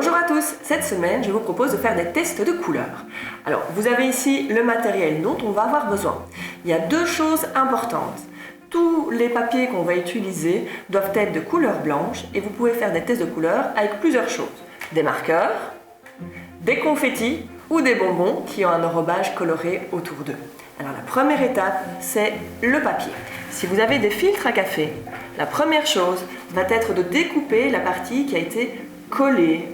Bonjour à tous, cette semaine je vous propose de faire des tests de couleurs. Alors vous avez ici le matériel dont on va avoir besoin. Il y a deux choses importantes. Tous les papiers qu'on va utiliser doivent être de couleur blanche et vous pouvez faire des tests de couleurs avec plusieurs choses. Des marqueurs, des confettis ou des bonbons qui ont un enrobage coloré autour d'eux. Alors la première étape, c'est le papier. Si vous avez des filtres à café, la première chose va être de découper la partie qui a été collée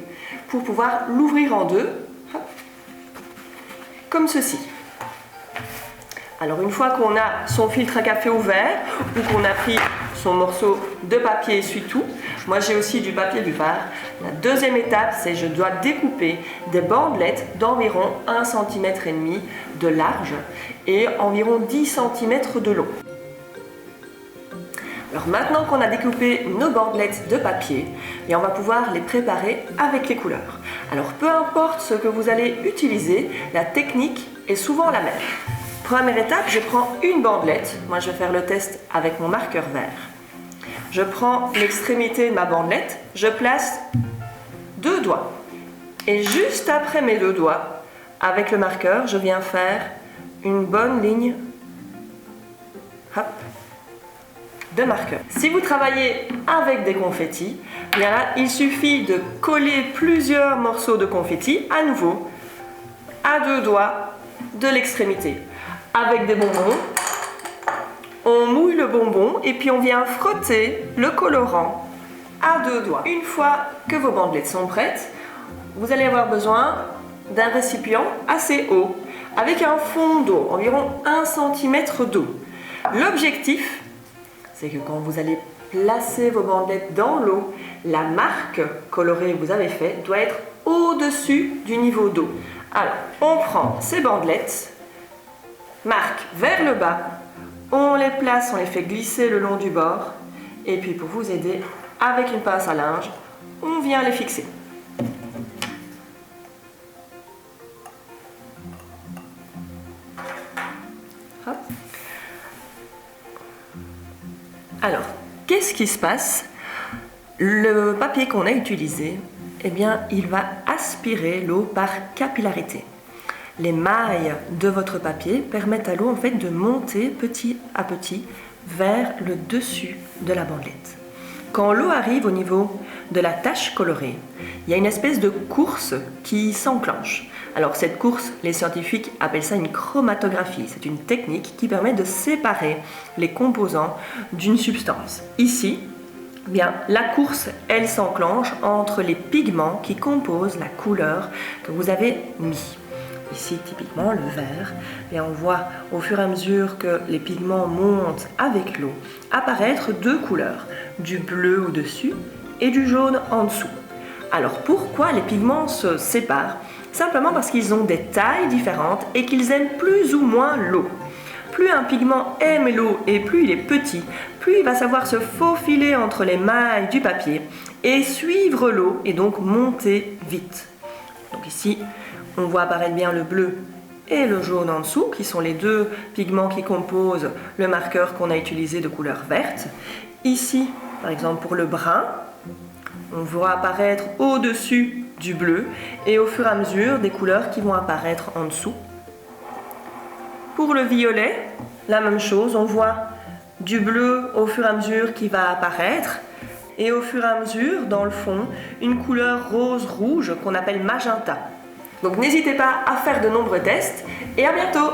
pour pouvoir l'ouvrir en deux, comme ceci. Alors une fois qu'on a son filtre à café ouvert ou qu'on a pris son morceau de papier essuie-tout, moi j'ai aussi du papier buvard. La deuxième étape, c'est je dois découper des bandelettes d'environ 1,5 cm de large et environ 10 cm de long. Alors maintenant qu'on a découpé nos bandelettes de papier, et on va pouvoir les préparer avec les couleurs. Alors peu importe ce que vous allez utiliser, la technique est souvent la même. Première étape, je prends une bandelette. Moi je vais faire le test avec mon marqueur vert. Je prends l'extrémité de ma bandelette, je place 2 doigts. Et juste après mes 2 doigts, avec le marqueur, je viens faire une bonne ligne de marqueur. Si vous travaillez avec des confettis, bien là, il suffit de coller plusieurs morceaux de confettis à nouveau à 2 doigts de l'extrémité. Avec des bonbons, on mouille le bonbon et puis on vient frotter le colorant à 2 doigts. Une fois que vos bandelettes sont prêtes, vous allez avoir besoin d'un récipient assez haut avec un fond d'eau, environ 1 cm d'eau. L'objectif, c'est que quand vous allez placer vos bandelettes dans l'eau, la marque colorée que vous avez faite doit être au-dessus du niveau d'eau. Alors, on prend ces bandelettes, marque vers le bas, on les place, on les fait glisser le long du bord, et puis pour vous aider, avec une pince à linge, on vient les fixer. Hop. Alors, qu'est-ce qui se passe? Le papier qu'on a utilisé, eh bien, il va aspirer l'eau par capillarité. Les mailles de votre papier permettent à l'eau en fait de monter petit à petit vers le dessus de la bandelette. Quand l'eau arrive au niveau de la tache colorée, il y a une espèce de course qui s'enclenche. Alors cette course, les scientifiques appellent ça une chromatographie. C'est une technique qui permet de séparer les composants d'une substance. Ici, bien, la course, elle s'enclenche entre les pigments qui composent la couleur que vous avez mis. Ici, typiquement, le vert, et on voit au fur et à mesure que les pigments montent avec l'eau apparaître 2 couleurs, du bleu au-dessus et du jaune en dessous. Alors pourquoi les pigments se séparent? Simplement parce qu'ils ont des tailles différentes et qu'ils aiment plus ou moins l'eau. Plus un pigment aime l'eau et plus il est petit, plus il va savoir se faufiler entre les mailles du papier et suivre l'eau et donc monter vite. Donc ici, on voit apparaître bien le bleu et le jaune en dessous, qui sont les 2 pigments qui composent le marqueur qu'on a utilisé de couleur verte. Ici, par exemple pour le brun, on voit apparaître au-dessus du bleu et au fur et à mesure des couleurs qui vont apparaître en dessous. Pour le violet, la même chose, on voit du bleu au fur et à mesure qui va apparaître et au fur et à mesure, dans le fond, une couleur rose-rouge qu'on appelle magenta. Donc n'hésitez pas à faire de nombreux tests et à bientôt!